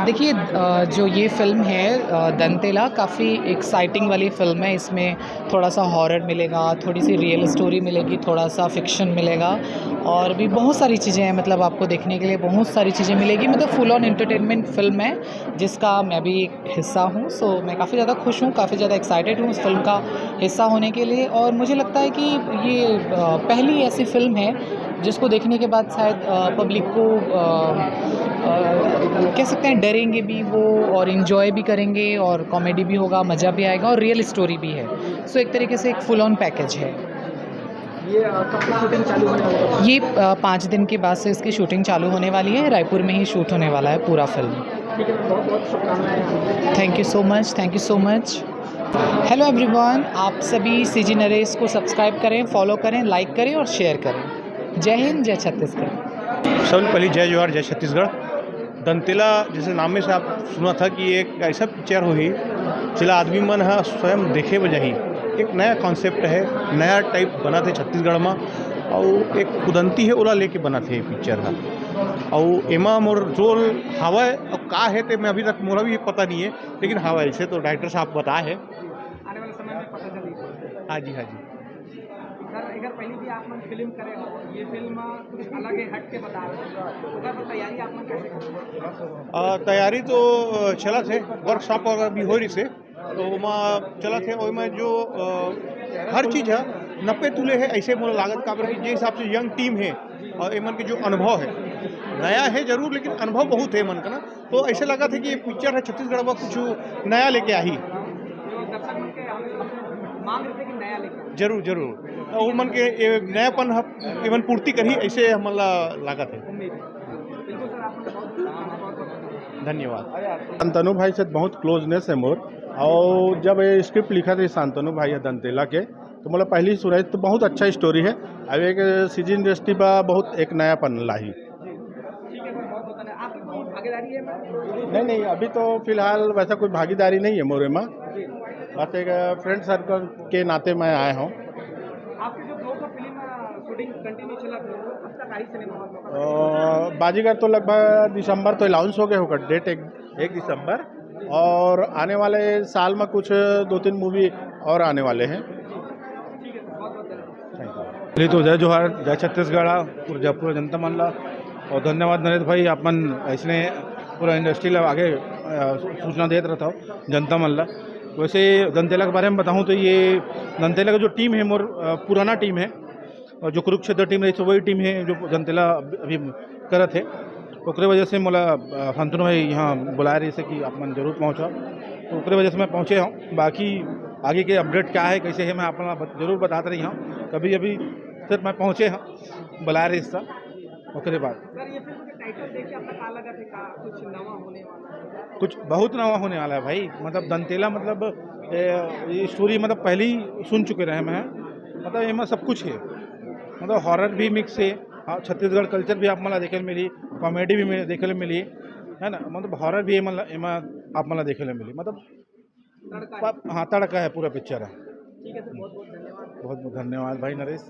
देखिए, जो ये फ़िल्म है दंतेला, काफ़ी एक्साइटिंग वाली फ़िल्म है। इसमें थोड़ा-सा हॉरर मिलेगा, थोड़ी-सी रियल स्टोरी मिलेगी, थोड़ा-सा फ़िक्शन मिलेगा और भी बहुत सारी चीज़ें हैं। मतलब आपको देखने के लिए बहुत सारी चीज़ें मिलेगी। मतलब फुल ऑन एंटरटेनमेंट फ़िल्म है, जिसका मैं भी एक हिस्सा हूँ। सो मैं काफ़ी ज़्यादा खुश हूँ, काफ़ी ज़्यादा एक्साइटेड हूँ इस फ़िल्म का हिस्सा होने के लिए। और मुझे लगता है कि ये पहली ऐसी फ़िल्म है, जिसको देखने के बाद शायद पब्लिक को कह सकते हैं डरेंगे भी वो और एन्जॉय भी करेंगे और कॉमेडी भी होगा, मज़ा भी आएगा और रियल स्टोरी भी है। सो एक तरीके से एक फुल ऑन पैकेज है। ये कब से शूटिंग चालू होने वाली है? ये 5 दिन के बाद से इसकी शूटिंग चालू होने वाली है। रायपुर में ही शूट होने वाला है पूरा फ़िल्म। ठीक है मैम, बहुत-बहुत शुभकामनाएँ आपको। Thank you so much, thank you so much. Hello everyone, आप सभी सीजी नरेश को सब्सक्राइब करें, फॉलो करें, लाइक करें और शेयर करें। जय हिंद, जय छत्तीसगढ़। सबसे पहले जय जोहार, जय छत्तीसगढ़। दंतेला जैसे नाम में से आप सुना था कि एक ऐसा पिक्चर होही जिला आदमी मन ह स्वयं देखे बजाही। एक नया कॉन्सेप्ट है, नया टाइप बना थे छत्तीसगढ़ में और एक उदंती है ओला लेके बना थे पिक्चर ह और एमा मोर रोल हवय और का है ते मैं अभी तक मोला भी पता नहीं है, लेकिन हवय ऐसे तो डायरेक्टर साहब बताए हैं। आने वाले समय में पता चलेगी। हाँ जी, हाँ जी। सर एक बार पहले भी आप मन फ़िल्म करे हो, ये फ़िल्म कुछ अलग है, हट के बता रहे हो। तो ओकर तैयारी आप मन कैसे करते हो? तैयारी तो चला थे, वर्कशॉप वगैरह भी हो रही से, तो ओमा चला थे ओमा जो हर चीज़ है नब्बे तुले है ऐसे मोला लागत काबर कि जे हिसाब से यंग टीम है और एमन के जो अनुभव है नया है जरूर, लेकिन अनुभव बहुत है मन का ना, तो ऐसे लगा था कि ये पिक्चर है छत्तीसगढ़ में कुछ नया लेके आई। जो दर्शक मन के हमें मांग रहे थे कि नया लेके आओ। जरूर जरूर तो वो मन के नयापन एमन पूर्ति करी ऐसे हमला लागत है। उम्मीद है। बिल्कुल सर, आपने बहुत बहुत धन्यवाद। शांतनु भाई से बहुत क्लोजनेस है मोर। और जब ये स्क्रिप्ट लिखा था शांतनु भाई है दंतेला के, तो मतलब पहली सुराई तो बहुत अच्छा स्टोरी है। अब एक सीजी इंडस्ट्री पर बहुत एक नयापन लाई। ठीक है सर, बहुत-बहुत धन्यवाद। आपकी कोई भागीदारी है मैम? नहीं नहीं, अभी तो फिलहाल वैसा कोई भागीदारी नहीं है मोरे में। जी। बस एक फ्रेंड सर्कल के नाते मैं आया हूँ। आपकी जो 2 फ़िल्म शूटिंग कंटिन्यू चला था, वो कब तक आई सिनेमा हॉल में पता चला? बाजीगर तो लगभग दिसंबर तो अनाउंस हो गए होगा, डेट एक दिसंबर। और आने वाले साल में कुछ 2-3 मूवी और आने वाले हैं। ठीक है सर, बहुत-बहुत धन्यवाद। पहले तो जय जोहार, जय छत्तीसगढ़ पूरा जनता मन ला। और धन्यवाद नरेश भाई, आपन ऐसने पूरा इंडस्ट्री ला आगे सूचना देते रहता हो जनता मन ला। वैसे दंतेला के बारे में बताऊं तो ये दंतेला का जो टीम है मोर पुराना टीम है, और जो कुरुक्षेत्र टीम रही वही टीम है जो दंतेला अभी करत है। ओकरे वजह से मोला शांतनु भाई यहाँ बुलाए रही से कि आप मन जरूर पहुँचो, तो ओकरे वजह से मैं पहुँचे हूँ। बाकी आगे के अपडेट क्या है कैसे है मैं अपना जरूर बताते रही हूँ। कभी अभी सिर्फ मैं पहुँचे हूँ बुलाए रही हिस्सा ओकरे बाद सर ये फिल्म के टाइटल देख के आपका का लगा थे का कुछ नवा होने वाला है? कुछ बहुत नवा होने वाला है भाई। मतलब दंतेला मतलब ये स्टोरी मतलब पहले ही सुन चुके रहे मैं। मतलब इनमें सब कुछ है, मतलब हॉरर भी मिक्स है। हाँ, छत्तीसगढ़ कल्चर भी आप मला देखे मिली, कॉमेडी भी देखे मिली है ना। मतलब हॉरर भी एमा आप मला देखे मिली। मतलब तड़का है। हाँ तड़का है पूरा पिक्चर है। ठीक है सर, बहुत-बहुत धन्यवाद। बहुत बहुत धन्यवाद भाई नरेश।